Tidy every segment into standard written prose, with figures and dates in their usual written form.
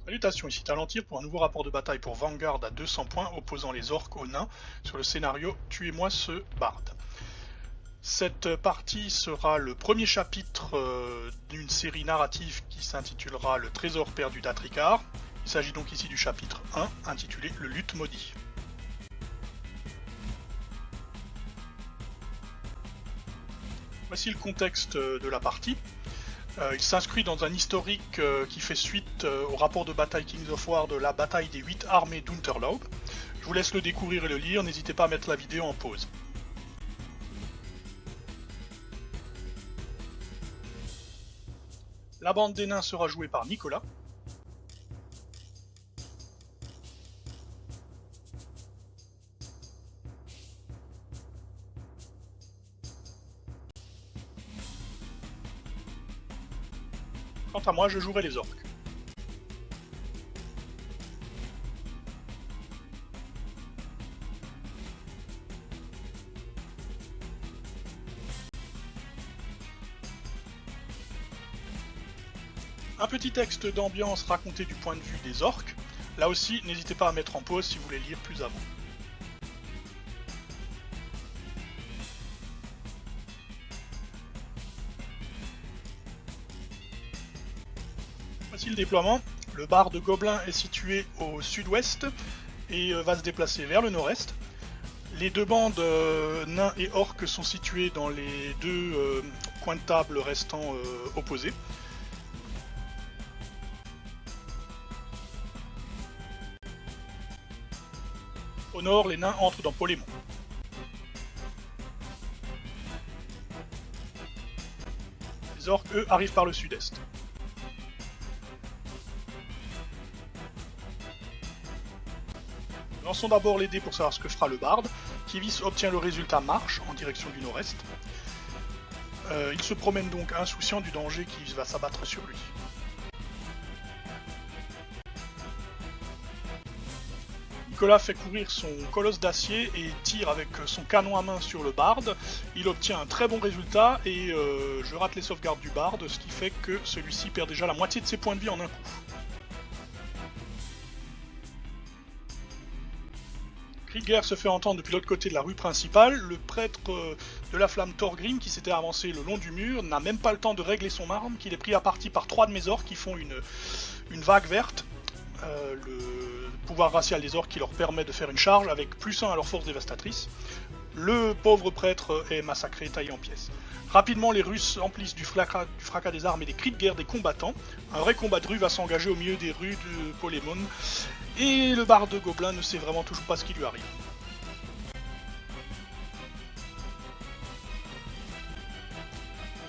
Salutations, ici Talentir pour un nouveau rapport de bataille pour Vanguard à 200 points opposant les orques aux nains sur le scénario Tuez-moi ce barde. Cette partie sera le premier chapitre d'une série narrative qui s'intitulera Le trésor perdu d'Atrikar. Il s'agit donc ici du chapitre 1 intitulé Le lutte maudit. Voici le contexte de la partie. Il s'inscrit dans un historique qui fait suite au rapport de bataille Kings of War de la bataille des 8 armées d'Unterlaub. Je vous laisse le découvrir et le lire, n'hésitez pas à mettre la vidéo en pause. La bande des nains sera jouée par Nicolas. Quant à moi, je jouerai les orques. Un petit texte d'ambiance raconté du point de vue des orques. Là aussi, n'hésitez pas à mettre en pause si vous voulez lire plus avant. Voici le déploiement. Le bar de Gobelin est situé au sud-ouest et va se déplacer vers le nord-est. Les deux bandes nains et orques sont situées dans les deux coins de table restants opposés. Au nord, les nains entrent dans Polémon. Les orques, eux, arrivent par le sud-est. Lançons d'abord les dés pour savoir ce que fera le barde. Kivis obtient le résultat marche en direction du nord-est. Il se promène donc insouciant du danger qui va s'abattre sur lui. Nicolas fait courir son colosse d'acier et tire avec son canon à main sur le barde. Il obtient un très bon résultat et je rate les sauvegardes du barde, ce qui fait que celui-ci perd déjà la moitié de ses points de vie en un coup. Krieger se fait entendre depuis l'autre côté de la rue principale. Le prêtre de la flamme Thorgrim, qui s'était avancé le long du mur, n'a même pas le temps de régler son arme, qu'il est pris à partie par 3 de mes orques qui font une vague verte. Le pouvoir racial des orques qui leur permet de faire une charge avec +1 à leur force dévastatrice. Le pauvre prêtre est massacré et taillé en pièces. Rapidement, les Russes emplissent du fracas des armes et des cris de guerre des combattants. Un vrai combat de rue va s'engager au milieu des rues de Polémon. Et le barde de Gobelin ne sait vraiment toujours pas ce qui lui arrive.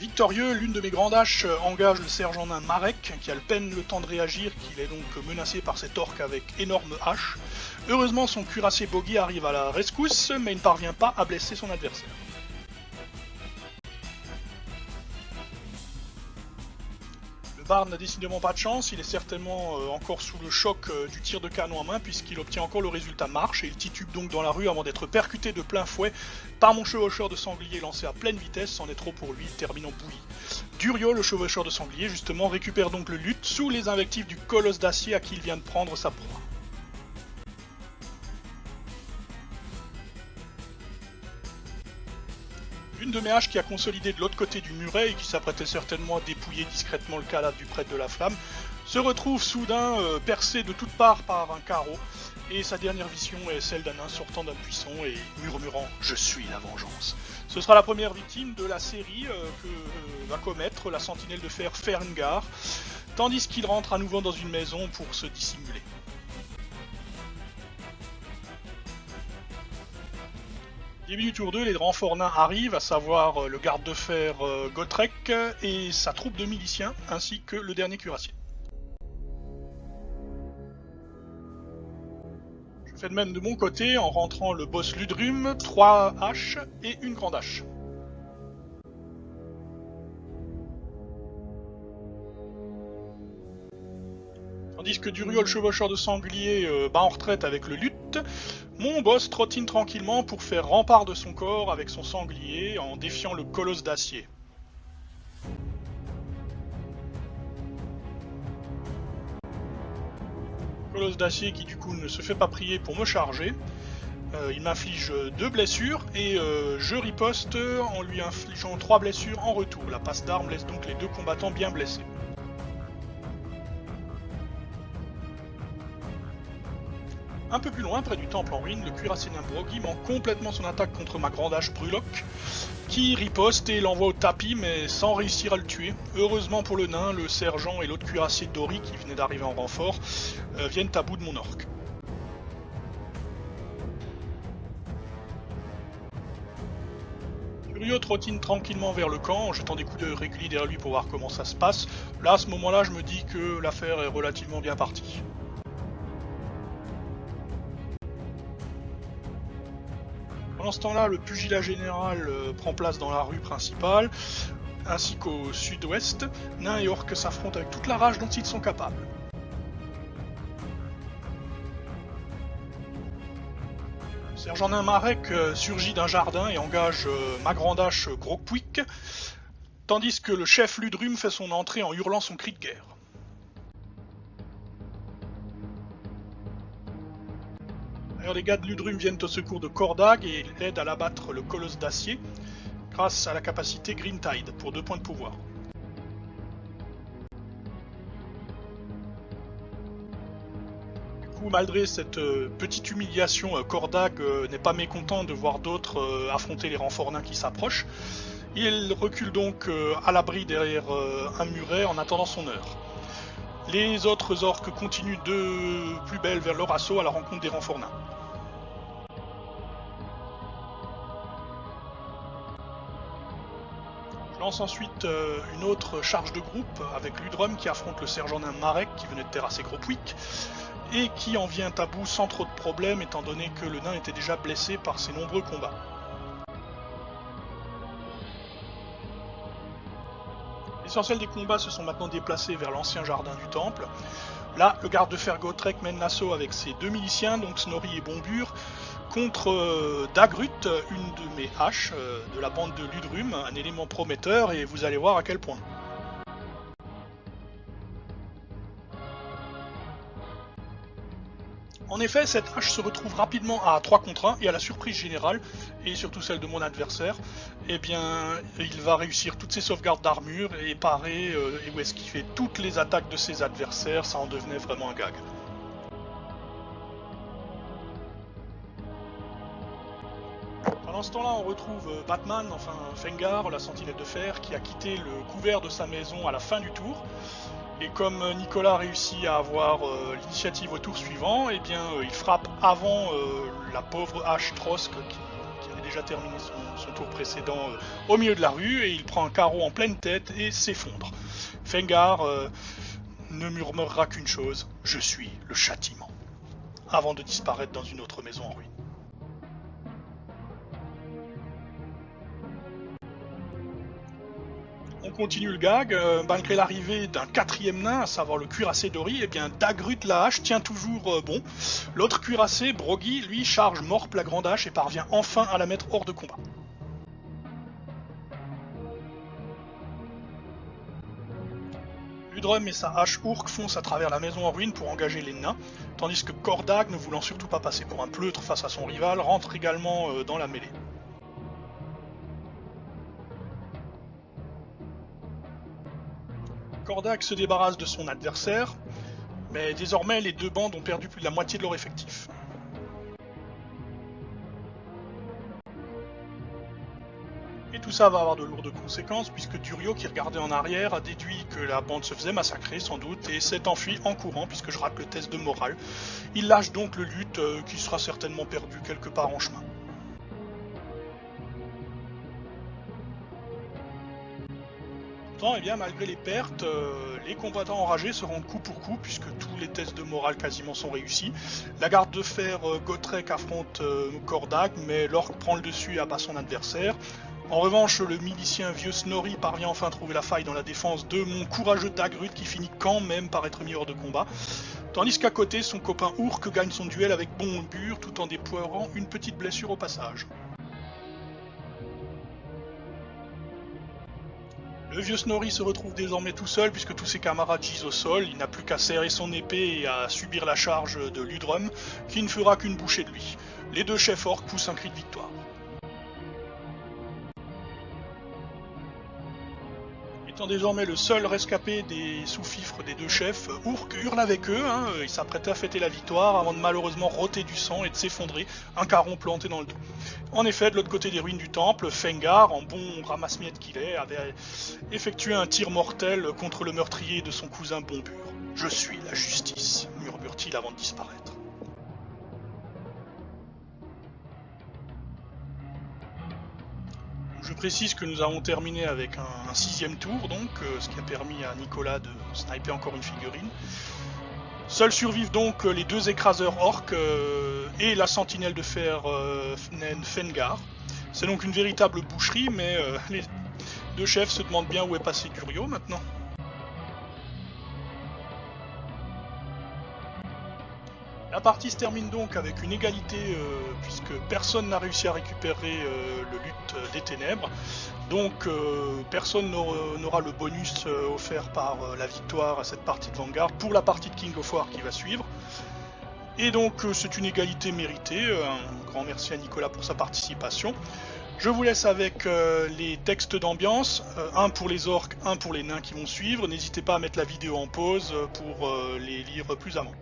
Victorieux, l'une de mes grandes haches engage le sergent nain Marek, qui a à peine le temps de réagir, qu'il est donc menacé par cet orque avec énorme hache. Heureusement, son cuirassier Boggy arrive à la rescousse, mais il ne parvient pas à blesser son adversaire. Le barde n'a décidément pas de chance, il est certainement encore sous le choc du tir de canon à main, puisqu'il obtient encore le résultat marche, et il titube donc dans la rue avant d'être percuté de plein fouet par mon chevaucheur de sanglier lancé à pleine vitesse, c'en est trop pour lui, terminant bouilli. Durio, le chevaucheur de sanglier, justement, récupère donc le lutte sous les invectives du colosse d'acier à qui il vient de prendre sa proie. Une de mes haches qui a consolidé de l'autre côté du muret et qui s'apprêtait certainement à dépouiller discrètement le cadavre du prêtre de la flamme, se retrouve soudain percée de toutes parts par un carreau, et sa dernière vision est celle d'un nain sortant d'un buisson et murmurant « Je suis la vengeance ». Ce sera la première victime de la série que va commettre la sentinelle de fer Ferngar, tandis qu'il rentre à nouveau dans une maison pour se dissimuler. Début du tour 2, les renforts nains arrivent, à savoir le garde de fer Gotrek et sa troupe de miliciens, ainsi que le dernier cuirassier. Je fais de même de mon côté en rentrant le boss Ludrum, 3 haches et une grande hache. Tandis que Durio, le chevaucheur de sanglier, bat en retraite avec le lutte, mon boss trottine tranquillement pour faire rempart de son corps avec son sanglier en défiant le colosse d'acier. Colosse d'acier qui du coup ne se fait pas prier pour me charger. Il m'inflige 2 blessures et je riposte en lui infligeant 3 blessures en retour. La passe d'armes laisse donc les 2 combattants bien blessés. Un peu plus loin, près du temple en ruine, le cuirassé nain Broggy manque complètement son attaque contre ma grande hache Brulok, qui riposte et l'envoie au tapis mais sans réussir à le tuer. Heureusement pour le nain, le sergent et l'autre cuirassier Dory qui venait d'arriver en renfort viennent à bout de mon orc. Furio trottine tranquillement vers le camp en jetant des coups d'œil réguliers derrière lui pour voir comment ça se passe. Là, à ce moment-là, je me dis que l'affaire est relativement bien partie. Pendant ce temps-là, le pugilat général prend place dans la rue principale, ainsi qu'au sud-ouest. Nains et orques s'affrontent avec toute la rage dont ils sont capables. Sergent nain Marek surgit d'un jardin et engage ma grande hache Grogpuik, tandis que le chef Ludrum fait son entrée en hurlant son cri de guerre. D'ailleurs, les gars de Ludrum viennent au secours de Kordag et l'aident à l'abattre le colosse d'acier grâce à la capacité Green Tide pour 2 points de pouvoir. Du coup, malgré cette petite humiliation, Kordag n'est pas mécontent de voir d'autres affronter les renforts nains qui s'approchent. Il recule donc à l'abri derrière un muret en attendant son heure. Les autres orques continuent de plus belle vers leur assaut à la rencontre des renforts nains. Je lance ensuite une autre charge de groupe avec Ludrum qui affronte le sergent nain Marek qui venait de terrasser Grogpuik et qui en vient à bout sans trop de problèmes étant donné que le nain était déjà blessé par ses nombreux combats. L'essentiel des combats se sont maintenant déplacés vers l'ancien jardin du temple. Là, le garde de fer Gotrek mène l'assaut avec ses 2 miliciens, donc Snorri et Bombur, contre Dagrut, une de mes haches de la bande de Ludrum, un élément prometteur, et vous allez voir à quel point. En effet, cette hache se retrouve rapidement à 3 contre 1 et à la surprise générale, et surtout celle de mon adversaire, eh bien, il va réussir toutes ses sauvegardes d'armure et parer et esquiver toutes les attaques de ses adversaires, ça en devenait vraiment un gag. Pendant ce temps-là, on retrouve Batman, enfin Fengar, la sentinelle de fer, qui a quitté le couvert de sa maison à la fin du tour. Et comme Nicolas réussit à avoir l'initiative au tour suivant, eh bien, il frappe avant la pauvre hache Trosk qui avait déjà terminé son tour précédent au milieu de la rue, et il prend un carreau en pleine tête et s'effondre. Fengar ne murmurera qu'une chose, je suis le châtiment, avant de disparaître dans une autre maison en ruine. On continue le gag, malgré l'arrivée d'un 4e nain, à savoir le cuirassé Dory, et bien Dagrut la hache tient toujours bon. L'autre cuirassé, Broggy, lui charge Morp la grande hache et parvient enfin à la mettre hors de combat. Ludrum et sa hache Urk foncent à travers la maison en ruine pour engager les nains, tandis que Kordag, ne voulant surtout pas passer pour un pleutre face à son rival, rentre également dans la mêlée. Kordag se débarrasse de son adversaire, mais désormais les 2 bandes ont perdu plus de la moitié de leur effectif. Et tout ça va avoir de lourdes conséquences puisque Durio, qui regardait en arrière, a déduit que la bande se faisait massacrer sans doute et s'est enfui en courant puisque je rate le test de morale. Il lâche donc le luth qui sera certainement perdu quelque part en chemin. Pourtant, eh bien, malgré les pertes, les combattants enragés se rendent coup pour coup puisque tous les tests de morale quasiment sont réussis. La garde de fer Gotrek affronte Kordag, mais l'orc prend le dessus et abat son adversaire. En revanche, le milicien vieux Snorri parvient enfin à trouver la faille dans la défense de mon courageux Dagrut qui finit quand même par être mis hors de combat. Tandis qu'à côté, son copain Urk gagne son duel avec Bombur tout en déployant une petite blessure au passage. Le vieux Snorri se retrouve désormais tout seul puisque tous ses camarades gisent au sol, il n'a plus qu'à serrer son épée et à subir la charge de Ludrum, qui ne fera qu'une bouchée de lui. Les deux chefs orques poussent un cri de victoire. Étant désormais le seul rescapé des sous-fifres des deux chefs, Urk hurle avec eux, il s'apprêtait à fêter la victoire avant de malheureusement rôter du sang et de s'effondrer, un caron planté dans le dos. En effet, de l'autre côté des ruines du temple, Fengar, en bon ramasse-miettes qu'il est, avait effectué un tir mortel contre le meurtrier de son cousin Bombur. « Je suis la justice », murmure-t-il avant de disparaître. Je précise que nous avons terminé avec un 6ème tour, donc, ce qui a permis à Nicolas de sniper encore une figurine. Seuls survivent donc les deux écraseurs orques et la sentinelle de fer Fengar. C'est donc une véritable boucherie, mais les deux chefs se demandent bien où est passé Durio maintenant. La partie se termine donc avec une égalité puisque personne n'a réussi à récupérer le lutte des ténèbres. Donc personne n'aura le bonus offert par la victoire à cette partie de Vanguard pour la partie de King of War qui va suivre. Et donc c'est une égalité méritée. Un grand merci à Nicolas pour sa participation. Je vous laisse avec les textes d'ambiance, un pour les orques, un pour les nains qui vont suivre. N'hésitez pas à mettre la vidéo en pause pour les lire plus avant.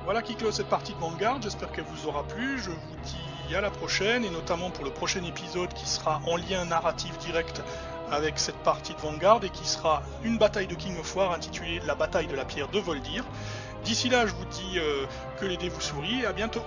Voilà qui clôt cette partie de Vanguard, j'espère qu'elle vous aura plu, je vous dis à la prochaine, et notamment pour le prochain épisode qui sera en lien narratif direct avec cette partie de Vanguard, et qui sera une bataille de King of War intitulée La bataille de la pierre de Voldir. D'ici là, je vous dis que les dés vous sourient, et à bientôt.